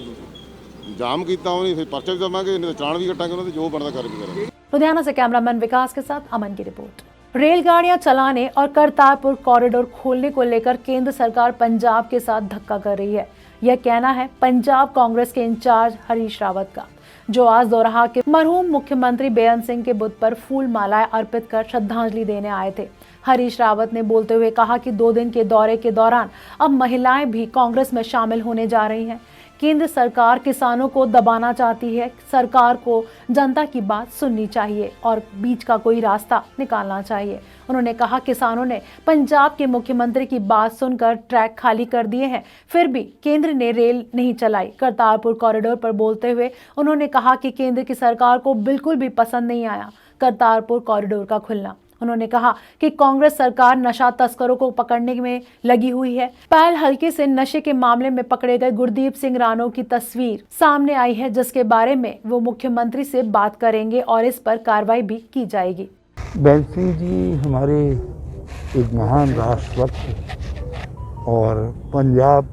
[SPEAKER 10] ਜਾਮ ਕੀਤਾ ਉਹਨੇ ਫਿਰ ਪਰਚਾ ਵੀ ਦੇਵਾਂਗੇ, ਨਹੀਂ ਤਾਂ ਚਾਲਾਨ ਵੀ ਕੱਟਾਂਗੇ ਉਹਨਾਂ ਤੇ ਜੋ ਬਣਦਾ ਕਰ ਵੀ ਕਰਾਂਗੇ।
[SPEAKER 1] लुधियाना से कैमरामैन विकास के साथ अमन की रिपोर्ट। रेलगाड़ियां चलाने और करतारपुर कॉरिडोर खोलने को लेकर केंद्र सरकार पंजाब के साथ धक्का कर रही है। यह कहना है पंजाब कांग्रेस के इंचार्ज हरीश रावत का, जो आज दोराहा के मरहूम मुख्यमंत्री बेअंत सिंह के बुत पर फूल मालाएं अर्पित कर श्रद्धांजलि देने आए थे। हरीश रावत ने बोलते हुए कहा कि 2 दिन के दौरे के दौरान अब महिलाएं भी कांग्रेस में शामिल होने जा रही हैं। केंद्र सरकार किसानों को दबाना चाहती है, सरकार को जनता की बात सुननी चाहिए और बीच का कोई रास्ता निकालना चाहिए। उन्होंने कहा किसानों ने पंजाब के मुख्यमंत्री की बात सुनकर ट्रैक खाली कर दिए हैं, फिर भी केंद्र ने रेल नहीं चलाई। करतारपुर कॉरिडोर पर बोलते हुए उन्होंने कहा कि केंद्र की सरकार को बिल्कुल भी पसंद नहीं आया करतारपुर कॉरिडोर का खुलना। उन्होंने कहा कि कांग्रेस सरकार नशा तस्करों को पकड़ने में लगी हुई है। पैल हल्के से नशे के मामले में पकड़े गए गुरदीप सिंह राणो की तस्वीर सामने आई है, जिसके बारे में वो मुख्यमंत्री से बात करेंगे और इस पर कार्रवाई भी की जाएगी।
[SPEAKER 12] बेअंत सिंह जी हमारे एक महान राष्ट्रभक्त और पंजाब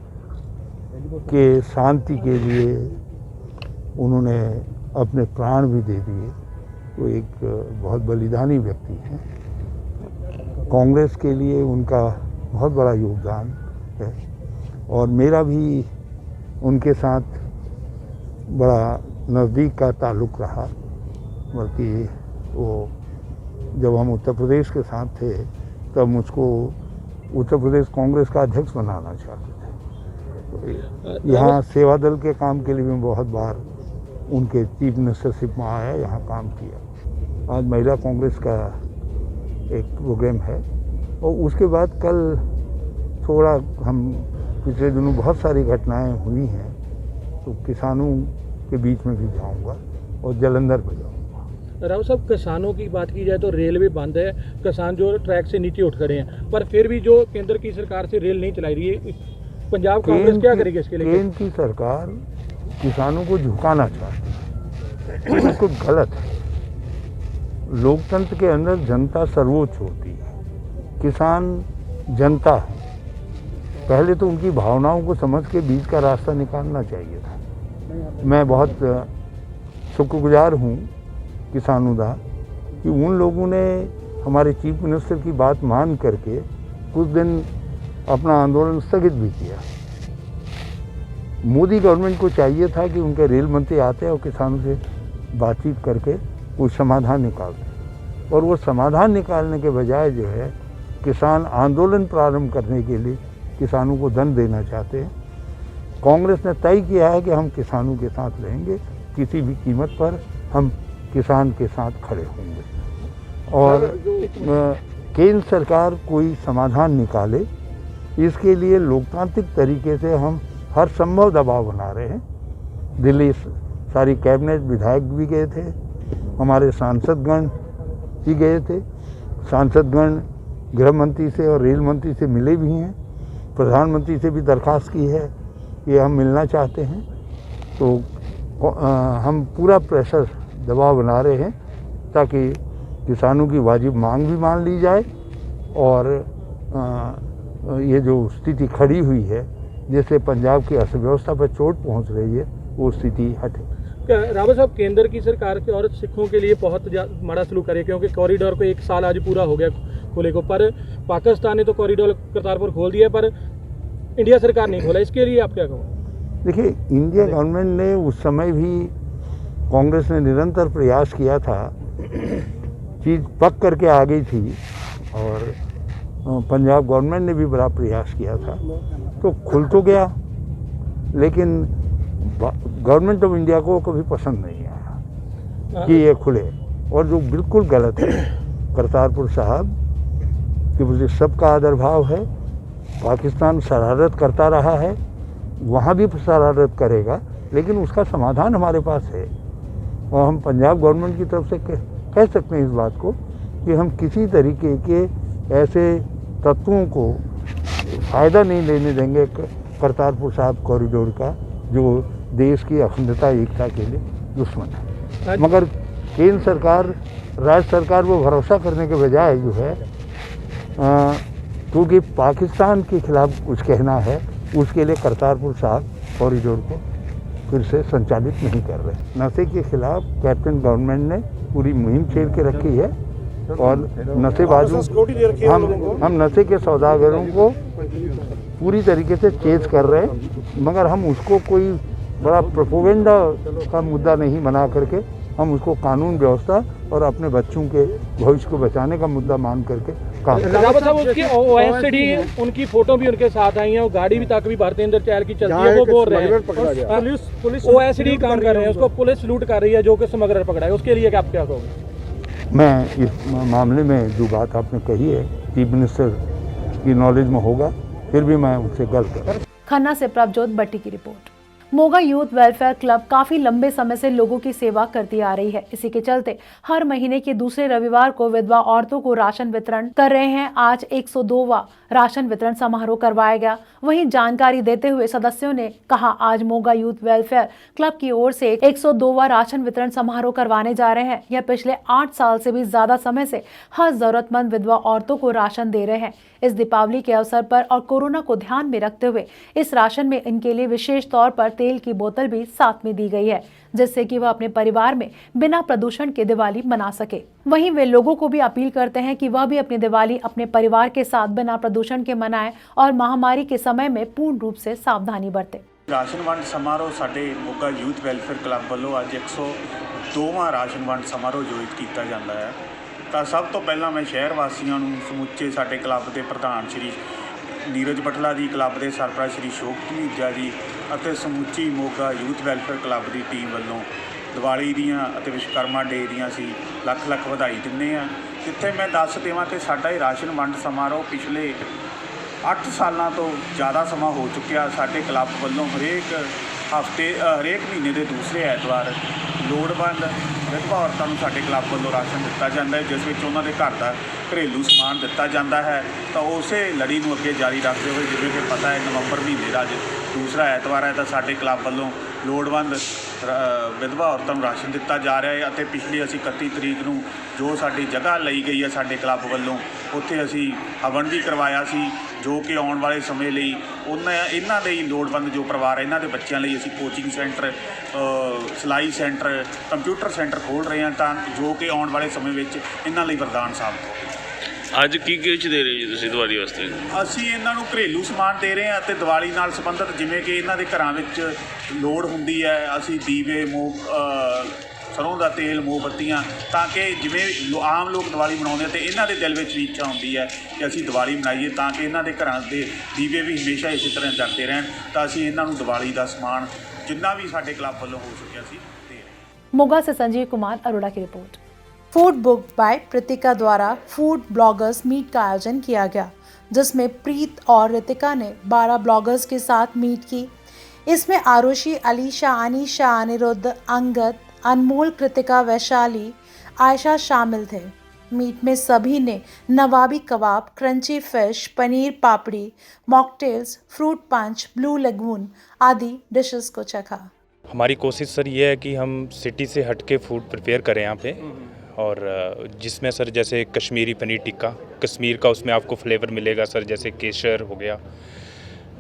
[SPEAKER 12] के शांति के लिए उन्होंने अपने प्राण भी दे दिए, वो एक बहुत बलिदानी व्यक्ति हैं। कांग्रेस के लिए उनका बहुत बड़ा योगदान है और मेरा भी उनके साथ बड़ा नज़दीक का ताल्लुक़ रहा। बल्कि वो जब हम उत्तर प्रदेश के साथ थे तब मुझको उत्तर प्रदेश कांग्रेस का अध्यक्ष बनाना चाहते थे। तो यहाँ सेवा दल के काम के लिए मैं बहुत बार उनके चीफ मिनिस्टरशिप में आया, यहाँ काम किया। आज महिला कांग्रेस का एक प्रोग्राम है और उसके बाद कल थोड़ा हम पिछले दिनों बहुत सारी घटनाएं हुई हैं तो किसानों के बीच में भी जाऊंगा और जलंधर पर जाऊंगा।
[SPEAKER 6] राव साहब, किसानों की बात की जाए तो रेलवे बंद है, किसान जो ट्रैक से नीचे उठ खड़े हैं, पर फिर भी जो केंद्र की सरकार से रेल नहीं चलाई रही है, पंजाब कांग्रेस क्या करेगी इसके लिए?
[SPEAKER 12] केंद्र की सरकार किसानों को झुकाना चाहती है, बिल्कुल गलत है। लोकतंत्र के अंदर जनता सर्वोच्च होती है, किसान जनता है। पहले तो उनकी भावनाओं को समझ के बीच का रास्ता निकालना चाहिए था। मैं बहुत शुक्रगुजार हूँ किसानों का कि उन लोगों ने हमारे चीफ मिनिस्टर की बात मान करके कुछ दिन अपना आंदोलन स्थगित भी किया। मोदी गवर्नमेंट को चाहिए था कि उनके रेल मंत्री आते और किसानों से बातचीत करके कोई समाधान निकालते, और वो समाधान निकालने के बजाय जो है किसान आंदोलन प्रारंभ करने के लिए किसानों को दंड देना चाहते हैं। कांग्रेस ने तय किया है कि हम किसानों के साथ रहेंगे, किसी भी कीमत पर हम किसान के साथ खड़े होंगे, और केंद्र सरकार कोई समाधान निकाले इसके लिए लोकतांत्रिक तरीके से हम हर संभव दबाव बना रहे हैं। दिल्ली सारी कैबिनेट विधायक भी गए थे, हमारे सांसदगण भी गए थे, सांसदगण गृह मंत्री से और रेल मंत्री से मिले भी हैं, प्रधानमंत्री से भी दरख्वास्त की है कि हम मिलना चाहते हैं। तो हम पूरा प्रेशर दबाव बना रहे हैं ताकि किसानों की वाजिब मांग भी मान ली जाए, और ये जो स्थिति खड़ी हुई है जिससे पंजाब की अर्थव्यवस्था पर चोट पहुंच रही है वो स्थिति हटे।
[SPEAKER 6] रावत साहब, केंद्र की सरकार के और सिखों के लिए बहुत माड़ा सलूक करे, क्योंकि कॉरिडोर को 1 साल आज पूरा हो गया खोले को, पर पाकिस्तान ने तो कॉरिडोर करतारपुर खोल दिया, पर इंडिया सरकार नहीं खोला। इसके लिए आप क्या कहोगे?
[SPEAKER 12] देखिए, इंडिया गवर्नमेंट ने उस समय भी, कांग्रेस ने निरंतर प्रयास किया था, चीज़ पक करके आ गई थी, और पंजाब गवर्नमेंट ने भी बड़ा प्रयास किया था, तो खुल तो गया, लेकिन गवर्नमेंट ऑफ इंडिया को कभी पसंद नहीं आया कि ये खुले, और जो बिल्कुल गलत है। करतारपुर साहब कि मुझे सबका आदर भाव है, पाकिस्तान शरारत करता रहा है, वहाँ भी शरारत करेगा, लेकिन उसका समाधान हमारे पास है, और हम पंजाब गवर्नमेंट की तरफ से कह सकते हैं इस बात को कि हम किसी तरीके के ऐसे तत्वों को फ़ायदा नहीं लेने देंगे करतारपुर साहब कॉरिडोर का, जो देश की अखंडता एकता के लिए दुश्मन है। मगर केंद्र सरकार, राज्य सरकार वो भरोसा करने के बजाय जो है, क्योंकि पाकिस्तान के खिलाफ कुछ कहना है, उसके लिए करतारपुर साहब कॉरिडोर को फिर से संचालित नहीं कर रहे। नशे के खिलाफ कैप्टन गवर्नमेंट ने पूरी मुहिम छेड़ के रखी है, और नशेबाजों, हम नशे के सौदागरों को पूरी तरीके से चेज कर रहे हैं, मगर हम उसको कोई बड़ा प्रोपेगेंडा का मुद्दा नहीं बना करके हम उसको कानून व्यवस्था और अपने बच्चों के भविष्य को बचाने का मुद्दा मान करके काम।
[SPEAKER 6] रावत साहब, उसकी ओएसडी, उनकी फोटो भी उनके साथ आई है, और गाड़ी भी तक भी भारतीय अंदर चैल की चलती है, वो बोल रहे हैं पुलिस ओएसडी काम कर रहे हैं, उसको पुलिस लूट कर रही है जो कि स्मगलर पकड़ा है, उसके लिए आप क्या कहोगे?
[SPEAKER 12] मैं इस मामले में जो बात आपने कही है चीफ मिनिस्टर की नॉलेज में होगा, फिर भी मैं उससे गलत कर।
[SPEAKER 1] खन्ना से प्रभजोत भट्टी की report. Moga youth welfare club काफी लंबे समय से लोगों की सेवा करती आ रही है। इसी के चलते हर महीने के दूसरे रविवार को विधवा औरतों को राशन वितरण कर रहे हैं। आज 102वां राशन वितरण समारोह करवाया गया। वहीं जानकारी देते हुए सदस्यों ने कहा, आज मोगा यूथ वेलफेयर क्लब की ओर से 102वां राशन वितरण समारोह करवाने जा रहे हैं। यह पिछले 8 साल से भी ज्यादा समय से हर जरूरतमंद विधवा औरतों को राशन दे रहे हैं। इस दीपावली के अवसर पर और कोरोना को ध्यान में रखते हुए इस राशन में इनके लिए विशेष तौर पर तेल की बोतल भी साथ में दी गई है, जिससे कि वह अपने परिवार में बिना प्रदूषण के दिवाली मना सके। वहीं वे लोगों को भी अपील करते हैं कि वह भी अपनी दिवाली अपने परिवार के साथ बिना प्रदूषण के मनाएं और महामारी के समय में पूर्ण रूप से सावधानी बरतें।
[SPEAKER 13] राशन वंड समारोह साडे मोगा यूथ वेलफेयर क्लब वालों अज 102वां राशन वंड समारोह आयोजित किया जाता है। तो सब तो पहला मैं शहर वासियों समूचे साडे क्लब के प्रधान श्री नीरज बटला जी, क्लब के सरपरा श्री शोक धमीजा जी ਅਤੇ ਸਮੁੱਚੀ ਮੋਗਾ ਯੂਥ ਵੈਲਫੇਅਰ ਕਲੱਬ ਦੀ ਟੀਮ ਵੱਲੋਂ ਦੀਵਾਲੀ ਦੀਆਂ ਅਤੇ ਵਿਸ਼ਵਕਰਮਾ ਡੇ ਦੀਆਂ ਅਸੀਂ ਲੱਖ ਲੱਖ ਵਧਾਈ ਦਿੰਦੇ ਹਾਂ। ਜਿੱਥੇ ਮੈਂ ਦੱਸ ਦੇਵਾਂ ਕਿ ਸਾਡਾ ਇਹ ਰਾਸ਼ਨ ਵੰਡ ਸਮਾਰੋਹ ਪਿਛਲੇ 8 ਸਾਲਾਂ ਤੋਂ ਜ਼ਿਆਦਾ ਸਮਾਂ ਹੋ ਚੁੱਕਿਆ। ਸਾਡੇ ਕਲੱਬ ਵੱਲੋਂ ਹਰੇਕ ਹਫ਼ਤੇ ਹਰੇਕ ਮਹੀਨੇ ਦੇ ਦੂਸਰੇ ਐਤਵਾਰ ਲੋੜਵੰਦ ਵਿਧਵਾ ਔਰਤਾਂ ਨੂੰ ਸਾਡੇ ਕਲੱਬ ਵੱਲੋਂ ਰਾਸ਼ਨ ਦਿੱਤਾ ਜਾਂਦਾ ਹੈ, ਜਿਸ ਵਿੱਚ ਉਹਨਾਂ ਦੇ ਘਰ ਦਾ ਘਰੇਲੂ ਸਮਾਨ ਦਿੱਤਾ ਜਾਂਦਾ ਹੈ। ਤਾਂ ਉਸੇ ਲੜੀ ਨੂੰ ਅੱਗੇ ਜਾਰੀ ਰੱਖਦੇ ਹੋਏ, ਜਿਵੇਂ ਕਿ ਪਤਾ ਹੈ ਨਵੰਬਰ ਮਹੀਨੇ ਦਾ ਅੱਜ ਦੂਸਰਾ ਐਤਵਾਰ ਹੈ, ਤਾਂ ਸਾਡੇ ਕਲੱਬ ਵੱਲੋਂ ਲੋੜਵੰਦ ਵਿਧਵਾ ਔਰਤਾਂ ਨੂੰ ਰਾਸ਼ਨ ਦਿੱਤਾ ਜਾ ਰਿਹਾ ਹੈ। ਅਤੇ ਪਿਛਲੀ ਅਸੀਂ 31 ਤਰੀਕ ਨੂੰ ਜੋ ਸਾਡੀ ਜਗ੍ਹਾ ਲਈ ਗਈ ਹੈ ਸਾਡੇ ਕਲੱਬ ਵੱਲੋਂ, ਉੱਥੇ ਅਸੀਂ ਹਵਨ ਵੀ ਕਰਵਾਇਆ ਸੀ, ਜੋ ਕਿ ਆਉਣ ਵਾਲੇ ਸਮੇਂ ਲਈ ਇਹਨਾਂ ਲਈ ਲੋੜਵੰਦ ਜੋ ਪਰਿਵਾਰ ਹੈ ਇਹਨਾਂ ਦੇ ਬੱਚਿਆਂ ਲਈ ਅਸੀਂ ਕੋਚਿੰਗ ਸੈਂਟਰ, ਸਿਲਾਈ ਸੈਂਟਰ, ਕੰਪਿਊਟਰ ਸੈਂਟਰ ਖੋਲ੍ਹ ਰਹੇ ਹਾਂ, ਤਾਂ ਜੋ ਕਿ ਆਉਣ ਵਾਲੇ ਸਮੇਂ ਵਿੱਚ ਇਹਨਾਂ ਲਈ ਵਰਦਾਨ ਸਾਬਤ ਹੋਵੇ।
[SPEAKER 14] ਅੱਜ ਕੀ ਕੁਝ ਦੇ ਰਹੇ ਜੀ ਤੁਸੀਂ ਦੀਵਾਲੀ ਵਾਸਤੇ?
[SPEAKER 13] ਅਸੀਂ ਇਹਨਾਂ ਨੂੰ ਘਰੇਲੂ ਸਮਾਨ ਦੇ ਰਹੇ ਹਾਂ ਅਤੇ ਦੀਵਾਲੀ ਨਾਲ ਸੰਬੰਧਿਤ ਜਿਵੇਂ ਕਿ ਇਹਨਾਂ ਦੇ ਘਰਾਂ ਵਿੱਚ ਲੋੜ ਹੁੰਦੀ ਹੈ, ਅਸੀਂ ਦੀਵੇ, ਸਰੋਂ ਦਾ ਤੇਲ, ਮੋਮਬੱਤੀਆਂ, ਤਾਂ ਕਿ ਜਿਵੇਂ ਆਮ ਲੋਕ ਦੀਵਾਲੀ ਮਨਾਉਂਦੇ ਤੇ ਇਹਨਾਂ ਦੇ ਦਿਲ ਵਿੱਚ ਵੀ ਇੱਛਾ ਹੁੰਦੀ ਹੈ ਕਿ ਅਸੀਂ ਦੀਵਾਲੀ ਮਨਾਈਏ, ਤਾਂ ਕਿ ਇਹਨਾਂ ਦੇ ਘਰਾਂ ਦੇ ਦੀਵੇ ਵੀ ਹਮੇਸ਼ਾ ਇਸੇ ਤਰ੍ਹਾਂ ਜਗਦੇ ਰਹਿਣ। ਤਾਂ ਅਸੀਂ ਇਹਨਾਂ ਨੂੰ ਦੀਵਾਲੀ ਦਾ ਸਮਾਨ ਜਿੰਨਾ ਵੀ ਸਾਡੇ ਕਲੱਬ ਵੱਲੋਂ ਹੋ ਸਕਿਆ ਸੀ ਦੇ ਰਹੇ ਹਾਂ।
[SPEAKER 1] मोगा से संजीव कुमार अरोड़ा की रिपोर्ट। फूड बुक बाय प्रीतिका द्वारा फूड ब्लॉगर्स मीट का आयोजन किया गया, जिसमें प्रीत और रितिका ने 12 ब्लॉगर्स के साथ मीट की। इसमें आरुषि, अलीशा, अनीशा, अनिरुद्ध, अंगद, अनमोल, कृतिका, वैशाली, आयशा शामिल थे। मीट में सभी ने नवाबी कबाब, crunchy fish, paneer papdi, mocktails, fruit punch, blue lagoon आदि डिशेस को चखा।
[SPEAKER 15] हमारी कोशिश सर ये है कि हम सिटी से हट के फूड प्रिपेयर करें यहाँ पे, और जिसमें सर जैसे कश्मीरी पनीर टिक्का, कश्मीर का उसमें आपको फ्लेवर मिलेगा सर, जैसे केसर हो गया,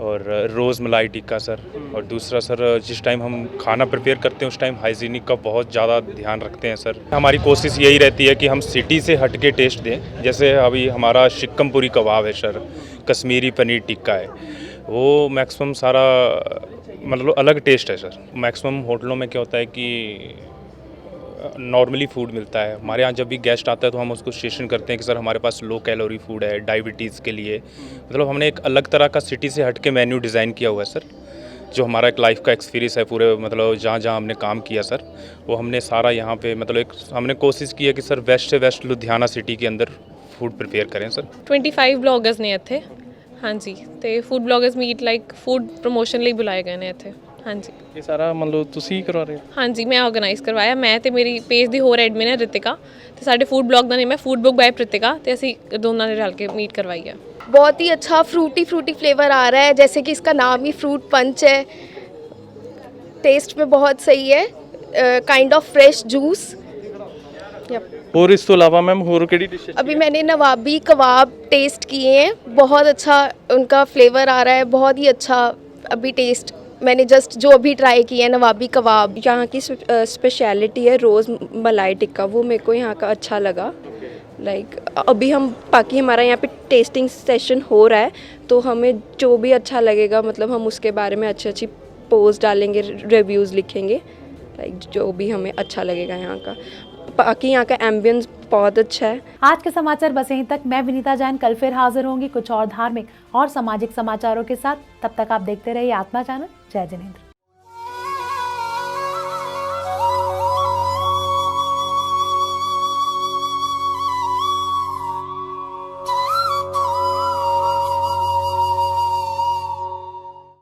[SPEAKER 15] और रोज़ मलाई टिक्का सर। और दूसरा सर जिस टाइम हम खाना प्रिपेयर करते हैं उस टाइम हाइजीनिक का बहुत ज़्यादा ध्यान रखते हैं सर। हमारी कोशिश यही रहती है कि हम सिटी से हट के टेस्ट दें। जैसे अभी हमारा शिक्कमपुरी कबाब है सर, कश्मीरी पनीर टिक्का है, वो मैक्सिमम सारा मतलब अलग टेस्ट है सर। मैक्सिमम होटलों में क्या होता है कि नॉर्मली फूड मिलता है, हमारे यहाँ जब भी गेस्ट आता है तो हम उसको सजेशन करते हैं कि सर हमारे पास लो कैलोरी फूड है, डायबिटीज़ के लिए। मतलब हमने एक अलग तरह का सिटी से हट के मेन्यू डिज़ाइन किया हुआ है सर, जो हमारा एक लाइफ का एक्सपीरियंस है पूरे, मतलब जहाँ जहाँ हमने काम किया सर वो हमने सारा यहाँ पे मतलब एक हमने कोशिश की है कि सर वेस्ट से वेस्ट लुधियाना सिटी के अंदर फूड प्रिपेयर करें सर।
[SPEAKER 16] 25 ਬਲੌਗਰਸ ਨੇ ਇੱਥੇ, ਹਾਂਜੀ, ਤੇ food bloggers meet like food promotion ਲਈ ਬੁਲਾਏ ਗਏ ਨੇ ਇੱਥੇ। ਹਾਂਜੀ,
[SPEAKER 4] ਇਹ ਸਾਰਾ ਮਤਲਬ ਤੁਸੀਂ ਕਰਵਾ ਰਹੇ ਹੋ?
[SPEAKER 16] ਹਾਂਜੀ, ਮੈਂ ਆਰਗੇਨਾਈਜ਼ ਕਰਵਾਇਆ, ਮੈਂ ਤੇ ਮੇਰੀ ਪੇਜ ਦੀ ਹੋਰ ਐਡਮਿਨ ਹੈ ਰਿਤਿਕਾ, ਤੇ ਸਾਡੇ ਫੂਡ ਬਲੌਗ ਦਾ ਨੇਮ ਹੈ ਫੂਡ ਬੁੱਕ ਬਾय ਪ੍ਰੀਤਿਕਾ, ਤੇ ਅਸੀਂ ਦੋਨਾਂ ਨੇ रल के मीट करवाई है।
[SPEAKER 17] बहुत ही अच्छा फ्रूटी फ्लेवर आ रहा है, जैसे कि इसका नाम ही फ्रूट पंच है। टेस्ट में बहुत सही है, काइंड ऑफ फ्रेश जूस।
[SPEAKER 4] और इस तो अलावा मैम और केड़ी डिश?
[SPEAKER 17] अभी मैंने नवाबी कबाब टेस्ट किए हैं, बहुत अच्छा उनका फ्लेवर आ रहा है, बहुत ही अच्छा अभी टेस्ट मैंने जस्ट जो अभी ट्राई किया है नवाबी कबाब।
[SPEAKER 18] यहाँ की स्पेशलिटी है रोज़ मलाई टिक्का, वो मेरे को यहाँ का अच्छा लगा। लाइक अभी हम बाकी हमारा यहाँ पे टेस्टिंग सेशन हो रहा है, तो हमें जो भी अच्छा लगेगा मतलब हम उसके बारे में अच्छी पोस्ट डालेंगे, रिव्यूज़ लिखेंगे, लाइक जो भी हमें अच्छा लगेगा यहाँ का। बाकी यहाँ का एम्बियंस बहुत अच्छा है।
[SPEAKER 1] आज के समाचार बस यहीं तक। मैं विनीता जैन कल फिर हाजिर होंगी कुछ और धार्मिक और सामाजिक समाचारों के साथ। तब तक आप देखते रहिए आत्मा चैनल। जय जिनेंद्र।